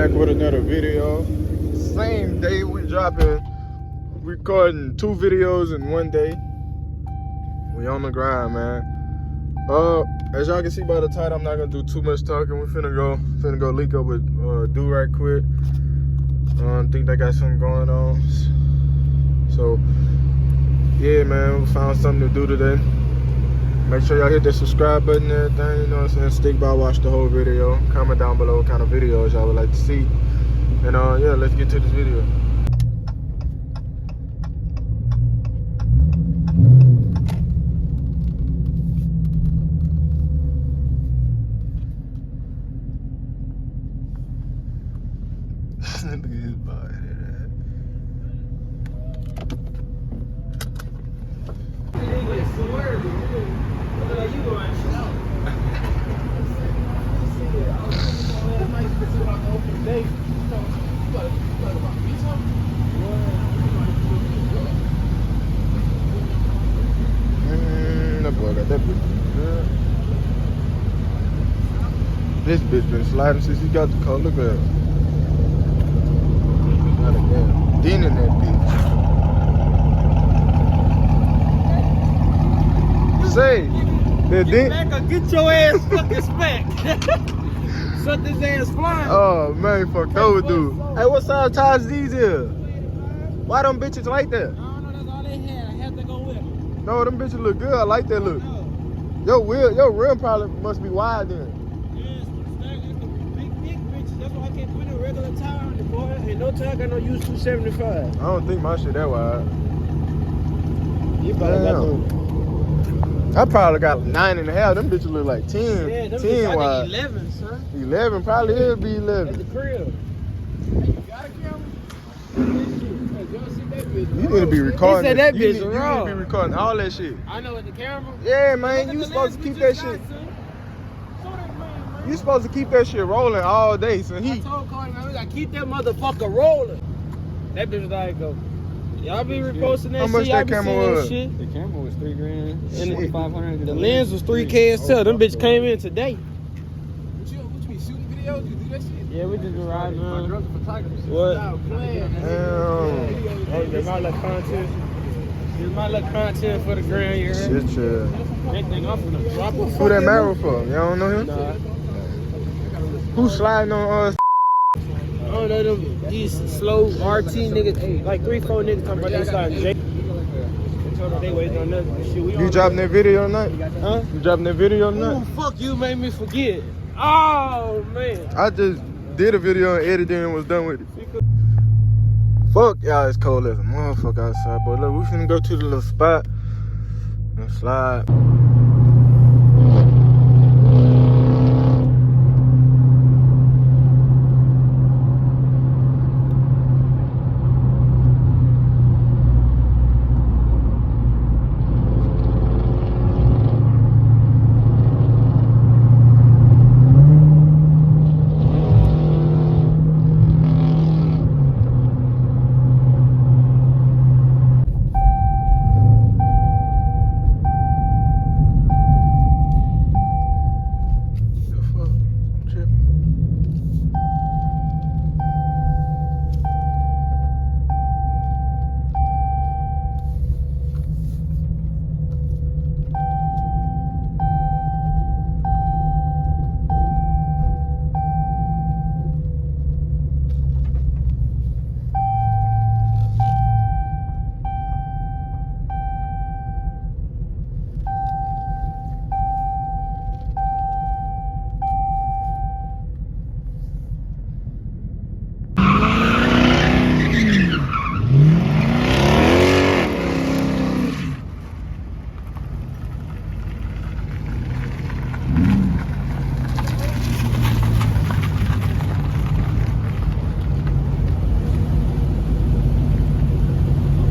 back with another video. Same day we recording 2 videos in one day. We on the grind, man. As y'all can see by the title, I'm not gonna do too much talking. We finna go link up with Do right quick. Think they got something going on. So yeah, man, we found something to do today. Make sure y'all hit that subscribe button and everything, you know what I'm saying? Stick by, watch the whole video. Comment down below what kind of videos y'all would like to see. And yeah, let's get to this video. Look at his body. That boy got that bitch good. This bitch been sliding since he got the car. Look at that. Not again. Dent in that bitch. Say, that dent. Back or get your ass fucking smacked. Shut this ass flying. Oh man, fuck over, dude. Hey, what size tires these here? Why them bitches like that? I don't know, that's all they had. I had to go with them. No, them bitches look good. I like that look. Your rim probably must be wide then. Yes, it's the big bitches. That's why I can't put a regular tire on the boy. Ain't no tire got no use 275. I don't think my shit that wide. You probably got no. I probably got 9.5. Them bitches look like 10. Yeah, them 10 bitches wide. 11, son. 11 probably is be At 11. the crib. Hey, you got a camera? You need to be recording. He said that bitch you need raw. to be recording all that shit. I know at the camera. Yeah, man, you supposed to keep that shit. You supposed to keep that shit rolling all day. So I told Cardi, man, we gotta keep that motherfucker rolling. That bitch was like, go. Y'all be reposting that How shit. much that Y'all be camera seeing was? shit. The camera was $3,000 and Shit. 500. The lens was 3K as well. Them bitch came in today. What you be shooting videos? You do that shit? Yeah, we just been riding My around. girl's a photographer. What? Damn. Hey, there's my little content. There's my little content for the ground here. Shit, chill. Next thing I'm finna drop a Who that married for? You don't know him? Nah. Who sliding on us? I don't know them, these slow RT niggas, like 3-4 niggas talking about they starting J. They told them they waiting on nothing. Shit, we You on dropping that video tonight? Huh? You dropping that video Ooh, tonight? fuck you, made me forget. Oh, man. I just did a video and edited and was done with it. Fuck y'all, it's cold as a motherfucker outside, but look, we finna go to the little spot and slide.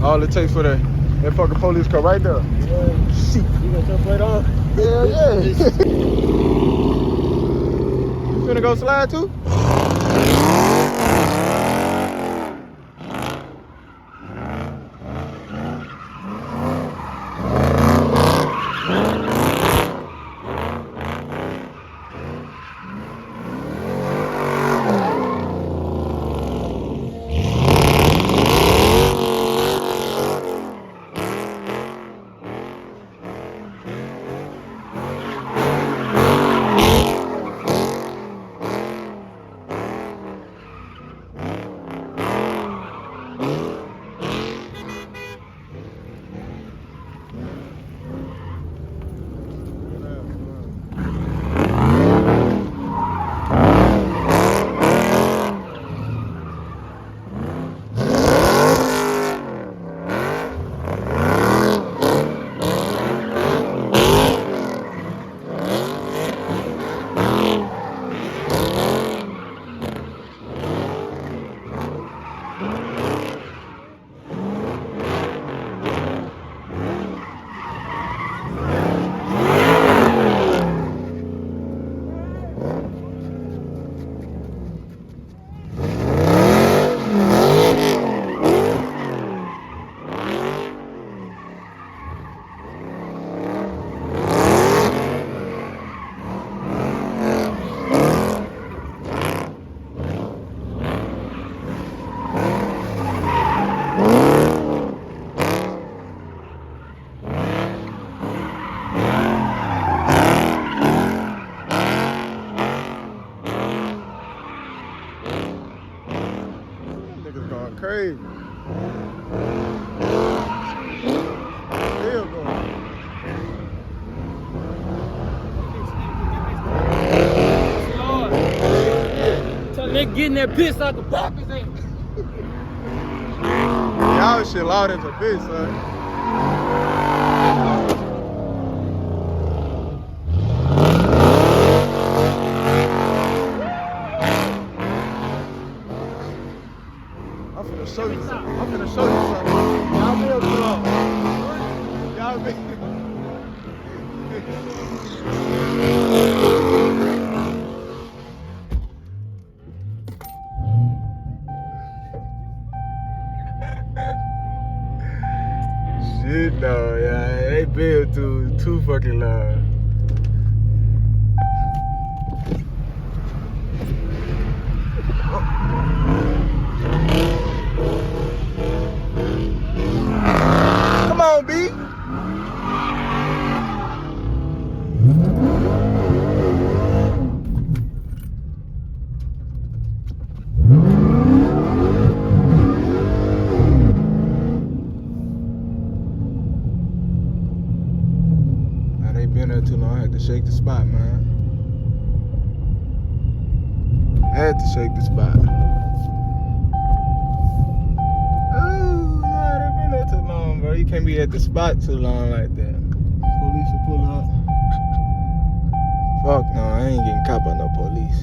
All it takes for that fucking police car right there. Yeah. Shit. You gonna jump right on? Hell yeah. You finna go slide too? getting that piss out the back of his ass. Y'all shit loud as a bitch, son. I'm finna show you something. I'm finna show you something. Y'all real slow. Y'all be. Shit, no, yeah, they build too fucking loud. Come on, B. Now they been there too long. I had to shake the spot, man. I had to shake the spot. Too long, bro. You can't be at the spot too long like that. Police will pull up. Fuck no, I ain't getting caught by no police.